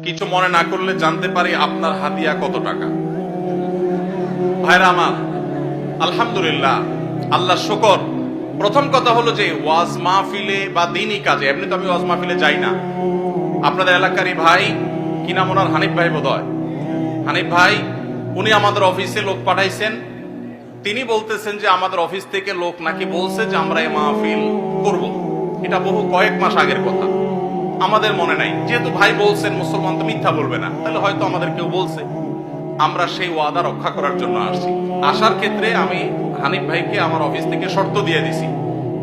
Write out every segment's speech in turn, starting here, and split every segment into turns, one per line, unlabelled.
কিছু মনে না করলে জানতে পারি আপনার হাদিয়া কত টাকা। ভাইরা আমার, আলহামদুলিল্লাহ, আল্লাহ শুকর। প্রথম কথা হলো যে ওয়াজ মাহফিলে বা দিনই কাজে, এমনি তো আমি ওয়াজ মাহফিলে যাই না। আপনাদের এলাকারই ভাই, কি নাম ওনার, হানিফ ভাই বোধহয়, হানিফ ভাই, উনি আমাদের অফিসে লোক পাঠাইছেন। তিনি বলতেছেন যে আমাদের অফিস থেকে লোক নাকি বলছে যে আমরা এই মাহফিল করব। এটা বহু কয়েক মাস আগের কথা, আমাদের মনে নাই। যেহেতু ভাই বলছেন, মুসলমান তো মিথ্যা বলবে না, তাহলে হয়তো আমাদের কেউ বলছে। আমরা সেই ওয়াদা রক্ষা করার জন্য আসছি। আসার ক্ষেত্রে আমি হানিফ ভাইকে আমার অফিস থেকে শর্ত দিয়ে দিছি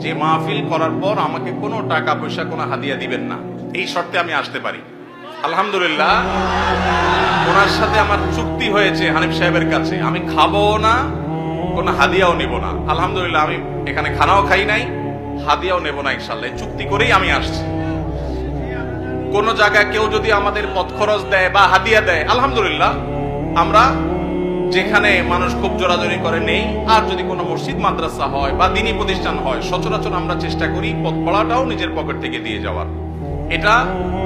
যে মাহফিল করার পর আমাকে কোনো টাকা পয়সা, কোনো হাদিয়া দিবেন না। এই শর্তে আমি আসতে পারি। আলহামদুলিল্লাহ, ওনার সাথে আমার চুক্তি হয়েছে হানিফ সাহেবের কাছে, আমি খাবো না, কোনো হাদিয়াও নেব না। আলহামদুলিল্লাহ, আমি এখানে খানাও খাই নাই, হাদিয়াও নেব না, ইনশাল্লাহ। চুক্তি করেই আমি আসছি। কোন জায়গায় কেউ যদি আমাদের পথ খরচ দেয় বা হাদিয়া দেয়, আলহামদুলিল্লাহ, আমরা যেখানে মানুষ খুব জোরাজোরি করে নেই। আর যদি কোনো মসজিদ মাদ্রাসা হয় বা দিনী প্রতিষ্ঠান হয়, সচরাচর আমরা চেষ্টা করি পথ পড়াটাও নিজের পকেট থেকে দিয়ে যাওয়ার। এটা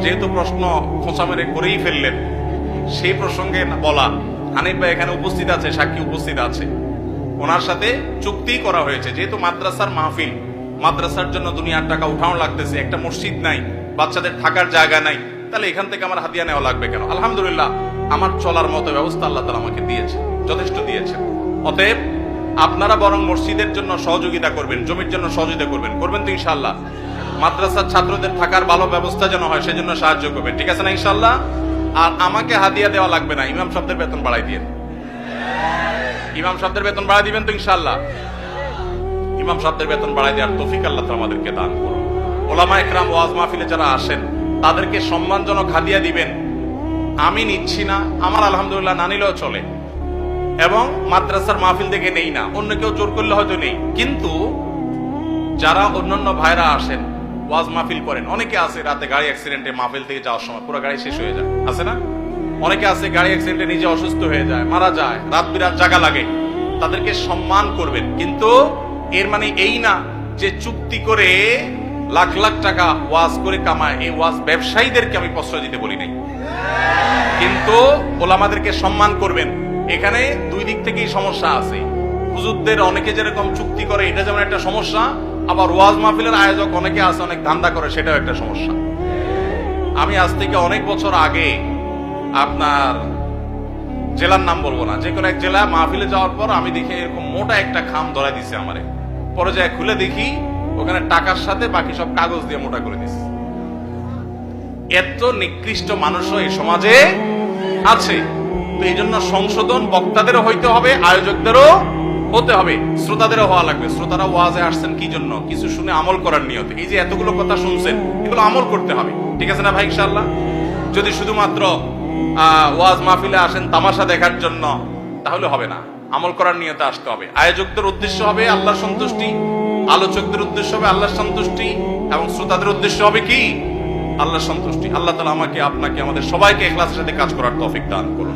যেহেতু প্রশ্ন খোঁচা মেরে করেই ফেললেন, সেই প্রসঙ্গে বলা, হানিফ ভাই এখানে উপস্থিত আছে, সাক্ষী উপস্থিত আছে, ওনার সাথে চুক্তি করা হয়েছে। যেহেতু মাদ্রাসার মাহফিল, মাদ্রাসার জন্য দুনিয়ার টাকা উঠানো লাগতেছে, একটা মসজিদ নাই, বাচ্চাদের থাকার জায়গা নাই, তাহলে এখান থেকে আমার হাদিয়া নেওয়া লাগবে কেন? আলহামদুলিল্লাহ, আমার চলার মতো ব্যবস্থা আল্লাহ তাআলা আমাকে দিয়েছে, যথেষ্ট দিয়েছেন। অতএব আপনারা বরং মসজিদের জন্য সহযোগিতা করবেন, জমির জন্য সহযোগিতা করবেন, করবেন তো ইনশাআল্লাহ। মাদ্রাসার ছাত্রদের থাকার ভালো ব্যবস্থা যেন হয়, সেজন্য সাহায্য করবেন, ঠিক আছে না ইনশাআল্লাহ? আর আমাকে হাদিয়া দেওয়া লাগবে না, ইমাম সাহেবদের বেতন বাড়াই দিয়েন। ইমাম সাহেবদের বেতন বাড়াই দিবেন তো ইনশাআল্লাহ? ইমাম সাহেবদের বেতন বাড়াই দেওয়ার তৌফিক আল্লাহ তাআলা আমাদেরকে দান করুন। ওলামা ইকরাম ওয়াজ মাহফিলে যারা আসেন, তাদেরকে সম্মানজনক হাদিয়া দিবেন। আমি নিচ্ছি না, আমার আলহামদুলিল্লাহ না নিলেও চলে, এবং মাদ্রাসার মাহফিল থেকে নেই না, অন্য কেউ জোর করলে হয়তো নেই। কিন্তু যারা অন্যান্য ভাইরা আসেন, ওয়াজ মাহফিল করেন, অনেকে আছে রাতে গাড়ি অ্যাক্সিডেন্টে মাহফিল থেকে যাওয়ার সময় পুরো গাড়ি শেষ হয়ে যায়, আছে না? অনেকে আছে গাড়ি অ্যাক্সিডেন্টে নিজে অসুস্থ হয়ে যায়, মারা যায়, রাত বিরাত জাগা লাগে। তাদেরকে সম্মান করবেন, কিন্তু এর মানে এই না যে চুক্তি করে লাখ লাখ টাকা ওয়াজ করে কামায়। এই ওয়াজ ব্যবসায়ীদেরকে আমি প্রশ্রয় দিতে বলি নাই, কিন্তু ওলামাদেরকে সম্মান করবেন। এখানে দুই দিক থেকেই সমস্যা আছে। হুজুরদের অনেকে যেরকম চুক্তি করে, এটা যেমন একটা সমস্যা, আবার ওয়াজ মাহফিলের আয়োজক অনেকে আছে অনেক ধান্দা করে, সেটাও একটা সমস্যা। আমি আজ থেকে অনেক বছর আগে, আপনার জেলার নাম বলবো না, যে কোনো এক জেলা মাহফিলে যাওয়ার পর আমি দেখি এরকম মোটা একটা খাম ধরা দিছে আমারে। পরে যায় খুলে দেখি ওখানে টাকার সাথে বাকি সব কাগজ দিয়ে মোটা করে দিছে। এত নিকৃষ্ট মানুষও এই সমাজে আছে। তো এই জন্য সংশোধন বক্তাদেরও হইতে হবে, আয়োজকদেরও হতে হবে, শ্রোতাদেরও হওয়া লাগবে। শ্রোতারা ওয়াজে আসছেন কি জন্য? কিছু শুনে আমল করার নিয়তে। এই যে এতগুলো কথা শুনছেন, এগুলো আমল করতে হবে, ঠিক আছে না ভাই ইনশাআল্লাহ? যদি শুধুমাত্র ওয়াজ মাহফিলে আসেন তামাশা দেখার জন্য, তাহলে হবে না, আমল করার নিয়তে আসতে হবে। আয়োজকদের উদ্দেশ্য হবে আল্লাহর সন্তুষ্টি, আলোচকদের উদ্দেশ্য হবে আল্লাহর সন্তুষ্টি, এবং শ্রোতাদের উদ্দেশ্য হবে কি? আল্লাহর সন্তুষ্টি। আল্লাহ তাআলা আমাকে, আপনাকে, আমাদের সবাইকে ইখলাসের সাথে কাজ করার তৌফিক দান করুন।